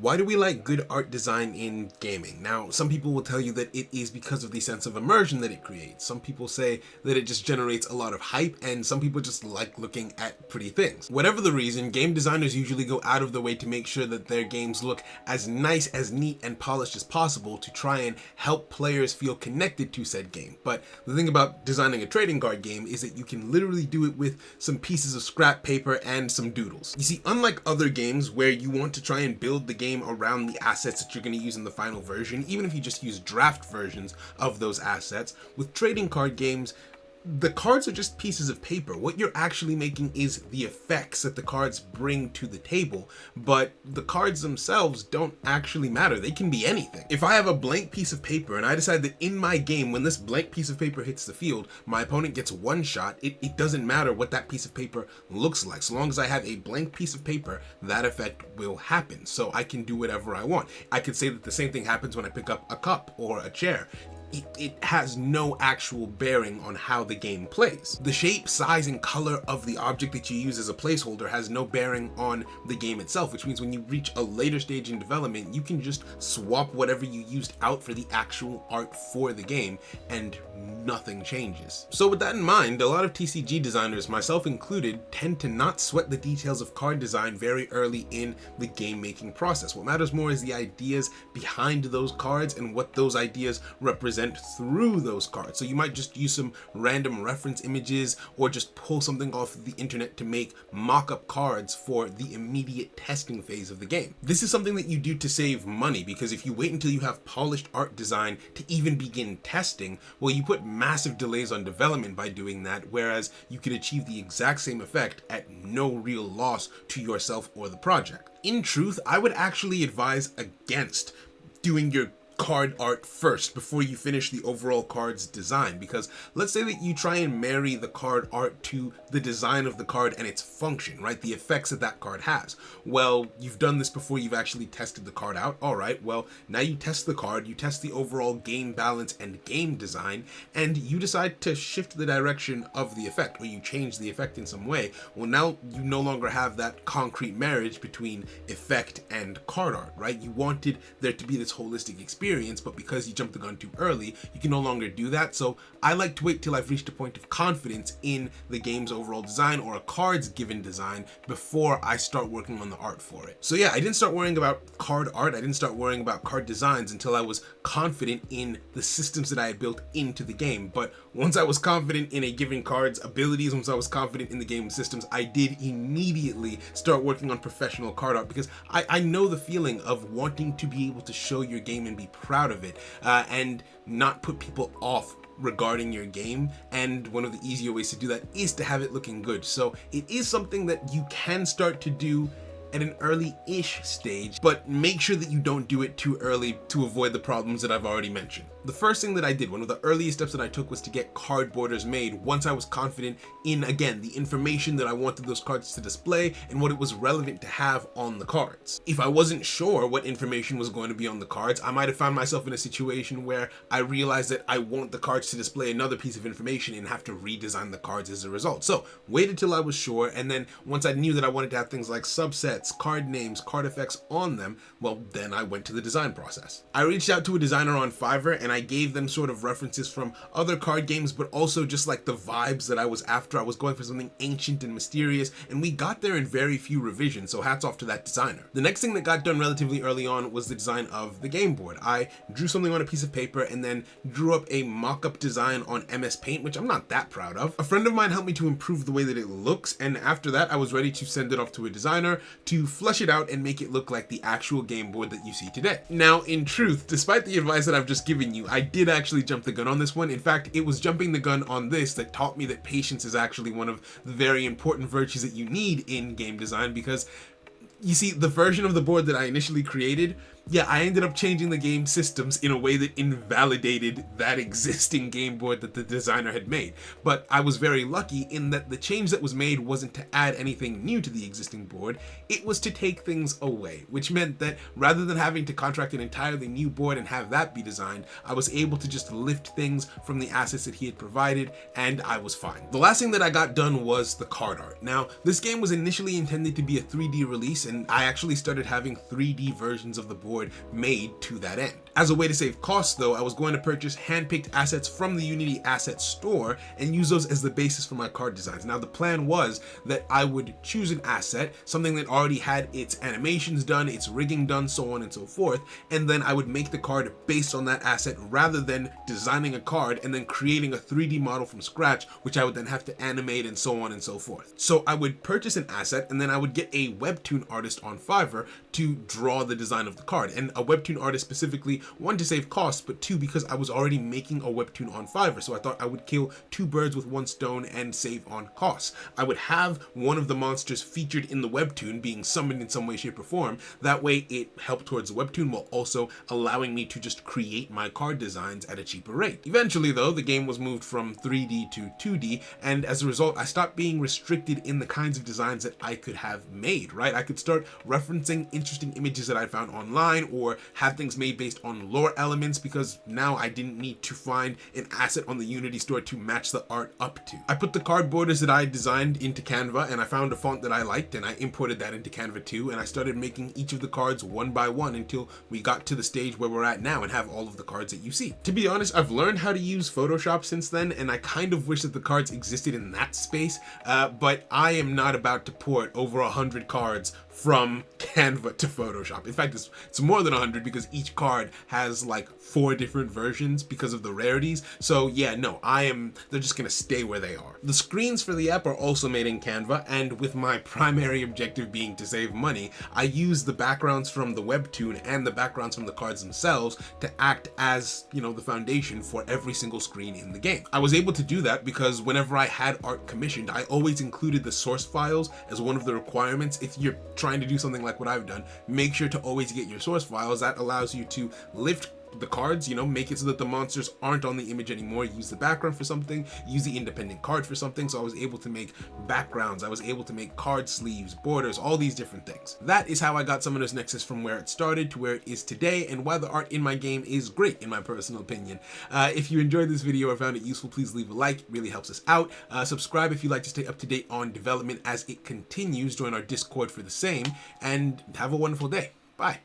Why do we like good art design in gaming? Now, some people will tell you that it is because of the sense of immersion that it creates. Some people say that it just generates a lot of hype, and some people just like looking at pretty things. Whatever the reason, game designers usually go out of their way to make sure that their games look as nice, as neat, and polished as possible to try and help players feel connected to said game. But the thing about designing a trading card game is that you can literally do it with some pieces of scrap paper and some doodles. You see, unlike other games where you want to try and build the game around the assets that you're going to use in the final version, even if you just use draft versions of those assets, with trading card games, the cards are just pieces of paper. What you're actually making is the effects that the cards bring to the table, but the cards themselves don't actually matter. They can be anything. If I have a blank piece of paper and I decide that in my game, when this blank piece of paper hits the field, my opponent gets one shot, it doesn't matter what that piece of paper looks like. So long as I have a blank piece of paper, that effect will happen. So I can do whatever I want. I could say that the same thing happens when I pick up a cup or a chair. It has no actual bearing on how the game plays. The shape, size, and color of the object that you use as a placeholder has no bearing on the game itself, which means when you reach a later stage in development, you can just swap whatever you used out for the actual art for the game, and nothing changes. So with that in mind, a lot of TCG designers, myself included, tend to not sweat the details of card design very early in the game making process. What matters more is the ideas behind those cards and what those ideas represent through those cards. So you might just use some random reference images or just pull something off the internet to make mock-up cards for the immediate testing phase of the game. This is something that you do to save money, because if you wait until you have polished art design to even begin testing, well, you put massive delays on development by doing that, whereas you could achieve the exact same effect at no real loss to yourself or the project. In truth, I would actually advise against doing your card art first before you finish the overall card's design, because let's say that you try and marry the card art to the design of the card and its function, right? The effects that that card has. Well, you've done this before you've actually tested the card out. All right, well, now you test the card, you test the overall game balance and game design, and you decide to shift the direction of the effect, or you change the effect in some way. Well, now you no longer have that concrete marriage between effect and card art, right? You wanted there to be this holistic experience, but because you jumped the gun too early, you can no longer do that. So I like to wait till I've reached a point of confidence in the game's overall design or a card's given design before I start working on the art for it. So yeah, I didn't start worrying about card art, I didn't start worrying about card designs until I was confident in the systems that I had built into the game. But once I was confident in a given card's abilities, once I was confident in the game systems, I did immediately start working on professional card art, because I know the feeling of wanting to be able to show your game and be proud of it, and not put people off regarding your game. And one of the easier ways to do that is to have it looking good. So it is something that you can start to do at an early-ish stage, but make sure that you don't do it too early to avoid the problems that I've already mentioned. The first thing that I did, one of the earliest steps that I took, was to get card borders made once I was confident in, again, the information that I wanted those cards to display and what it was relevant to have on the cards. If I wasn't sure what information was going to be on the cards, I might have found myself in a situation where I realized that I want the cards to display another piece of information and have to redesign the cards as a result. So waited till I was sure, and then once I knew that I wanted to have things like subsets, card names, card effects on them, well, then I went to the design process. I reached out to a designer on Fiverr and I gave them sort of references from other card games, but also just like the vibes that I was after. I was going for something ancient and mysterious, and we got there in very few revisions, so hats off to that designer. The next thing that got done relatively early on was the design of the game board. I drew something on a piece of paper and then drew up a mock-up design on MS Paint, which I'm not that proud of. A friend of mine helped me to improve the way that it looks, and after that I was ready to send it off to a designer to flesh it out and make it look like the actual game board that you see today. Now, in truth, despite the advice that I've just given you, I did actually jump the gun on this one. In fact, it was jumping the gun on this that taught me that patience is actually one of the very important virtues that you need in game design, because you see, the version of the board that I initially created, Yeah, I ended up changing the game systems in a way that invalidated that existing game board that the designer had made. But I was very lucky in that the change that was made wasn't to add anything new to the existing board, it was to take things away, which meant that rather than having to contract an entirely new board and have that be designed, I was able to just lift things from the assets that he had provided, and I was fine. The last thing that I got done was the card art. Now, this game was initially intended to be a 3D release, and I actually started having 3D versions of the board made to that end. As a way to save costs though, I was going to purchase hand-picked assets from the Unity asset store and use those as the basis for my card designs. Now the plan was that I would choose an asset, something that already had its animations done, its rigging done, so on and so forth, and then I would make the card based on that asset rather than designing a card and then creating a 3D model from scratch, which I would then have to animate and so on and so forth. So I would purchase an asset and then I would get a webtoon artist on Fiverr to draw the design of the card. And a webtoon artist specifically, one, to save costs, but two, because I was already making a webtoon on Fiverr, so I thought I would kill two birds with one stone and save on costs. I would have one of the monsters featured in the webtoon being summoned in some way, shape, or form. That way it helped towards the webtoon while also allowing me to just create my card designs at a cheaper rate. Eventually though, the game was moved from 3D to 2D, and as a result, I stopped being restricted in the kinds of designs that I could have made, right? I could start referencing interesting images that I found online or have things made based on lore elements, because now I didn't need to find an asset on the Unity store to match the art up to. I put the card borders that I designed into Canva, and I found a font that I liked and I imported that into Canva too, and I started making each of the cards one by one until we got to the stage where we're at now and have all of the cards that you see. To be honest, I've learned how to use Photoshop since then, and I kind of wish that the cards existed in that space, but I am not about to port over 100 cards from Canva to Photoshop. In fact, it's more than 100 because each card has like 4 different versions because of the rarities. So yeah, no, they're just gonna stay where they are. The screens for the app are also made in Canva, and with my primary objective being to save money, I use the backgrounds from the webtoon and the backgrounds from the cards themselves to act as, you know, the foundation for every single screen in the game. I was able to do that because whenever I had art commissioned, I always included the source files as one of the requirements. If you're trying to do something like what I've done, make sure to always get your source files. That allows you to lift the cards, you know, make it so that the monsters aren't on the image anymore, use the background for something, use the independent card for something. So I was able to make backgrounds, I was able to make card sleeves, borders, all these different things. That is how I got Summoner's Nexus from where it started to where it is today, and why the art in my game is great in my personal opinion. If you enjoyed this video or found it useful, please leave a like, it really helps us out. Subscribe if you'd like to stay up to date on development as it continues, join our Discord for the same, and have a wonderful day. Bye.